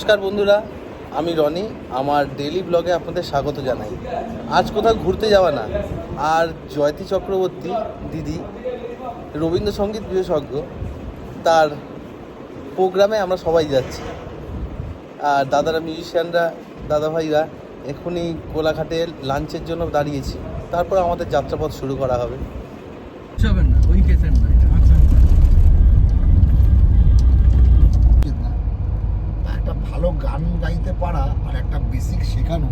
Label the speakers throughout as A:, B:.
A: নমস্কার বন্ধুরা, আমি রনি। আমার ডেইলি ব্লগে আপনাদের স্বাগত জানাই। আজ কোথাও ঘুরতে যাওয়া না, আর জয়তী চক্রবর্তী দিদি রবীন্দ্রসঙ্গীত বিশেষজ্ঞ, তার প্রোগ্রামে আমরা সবাই যাচ্ছি। আর দাদারা মিউজিশিয়ানরা, দাদাভাইরা এখনই কোলাঘাটে লাঞ্চের জন্য দাঁড়িয়েছি। তারপর আমাদের যাত্রাপথ শুরু করা হবে।
B: একটা ভালো গান গাইতে পারা আর একটা বেসিক শেখানো,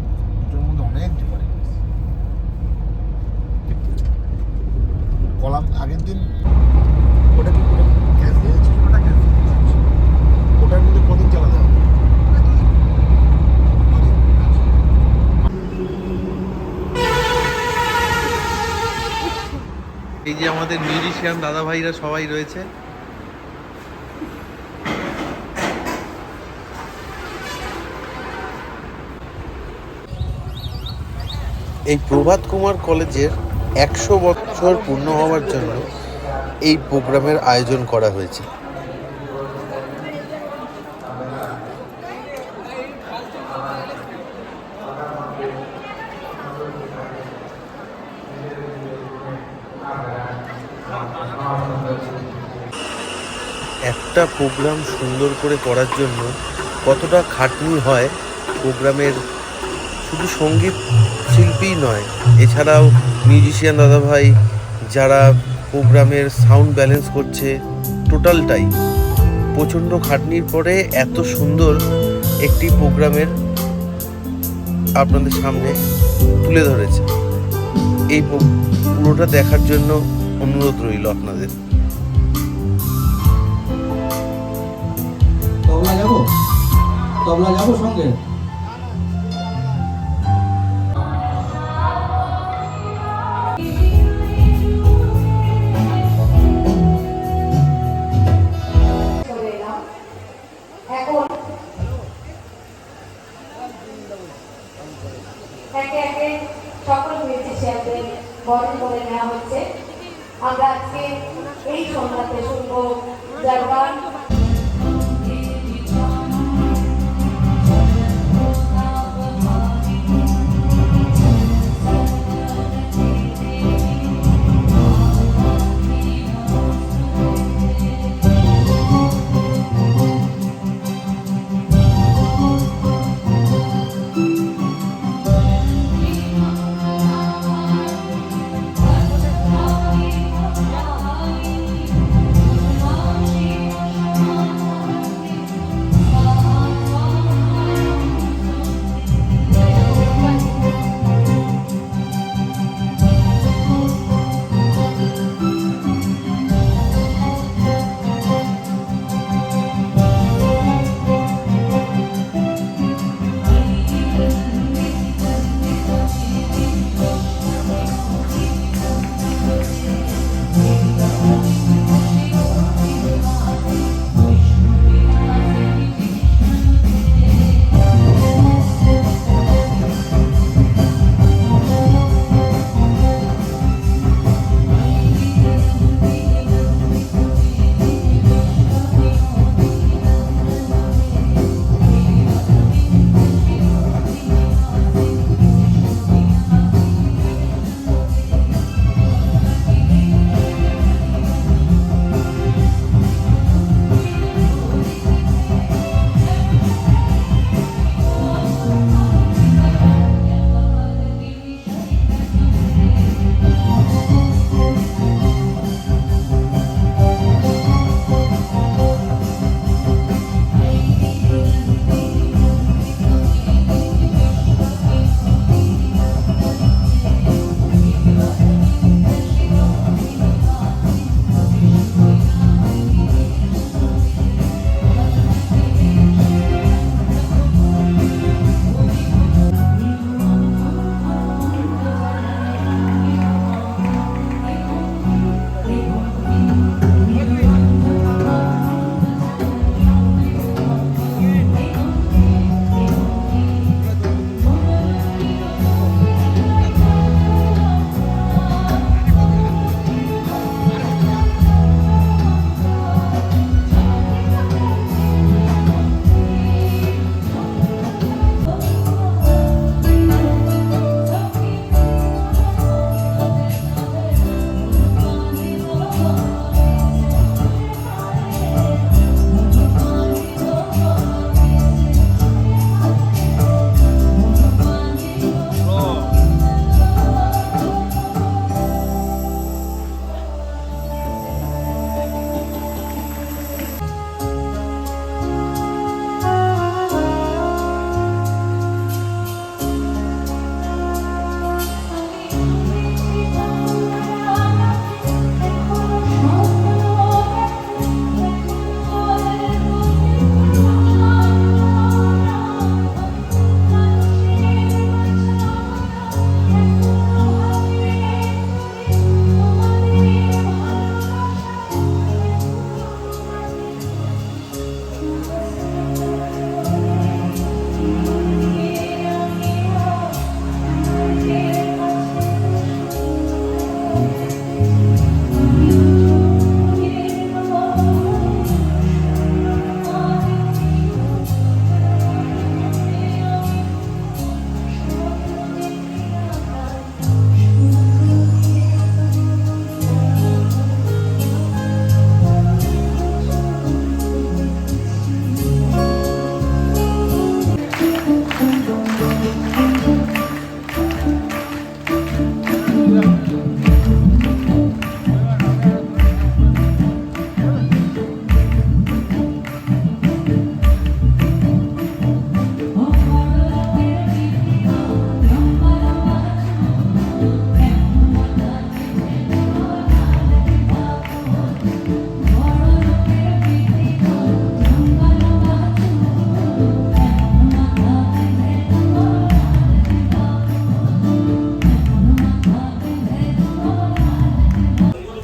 B: দুটোর মধ্যে অনেক ডিফারেন্স। কলাম আগের দিন ওটা কি করে গ্যাস দিয়েছিল, ওটার মধ্যে কদিন চালাতে হবে?
A: এই যে আমাদের মিউজিশিয়ান দাদাভাইরা সবাই রয়েছে। এই প্রভাত কুমার কলেজের 100 বছর পূর্ণ হওয়ার জন্য এই প্রোগ্রামের আয়োজন করা হয়েছে। একটা প্রোগ্রাম সুন্দর করে করার জন্য কতটা খাটনি হয় প্রোগ্রামের, শুধু সঙ্গীত শিল্পীই নয়, এছাড়াও মিউজিশিয়ান দাদাভাই যারা প্রোগ্রামের সাউন্ড ব্যালেন্স করছে, টোটালটাই প্রচণ্ড খাটনির পরে এত সুন্দর একটি প্রোগ্রামের আপনাদের সামনে তুলে ধরেছে। এই পুরোটা দেখার জন্য অনুরোধ রইল আপনাদের।
C: তবলা যাবো সঙ্গে।
D: একে একে সকল মিউজিশিয়ানদের বরণ করে নেওয়া হচ্ছে। আমরা আজকে এই সন্ধ্যাতে শুনবো যার গান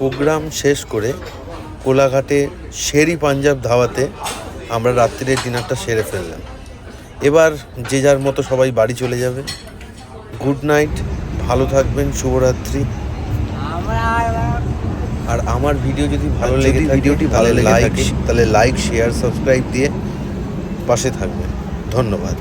A: প্রোগ্রাম শেষ করে কোলাঘাটে শেরি পাঞ্জাব ধাওয়াতে আমরা রাত্রির ডিনারটা সেরে ফেললাম। এবার যে যার মতো সবাই বাড়ি চলে যাবে। গুড নাইট, ভালো থাকবেন, শুভরাত্রি। আর আমার ভিডিও যদি ভালো লেগে থাকে, ভিডিওটি ভালো লেগে থাকে তাহলে লাইক, শেয়ার, সাবস্ক্রাইব দিয়ে পাশে থাকবেন। ধন্যবাদ।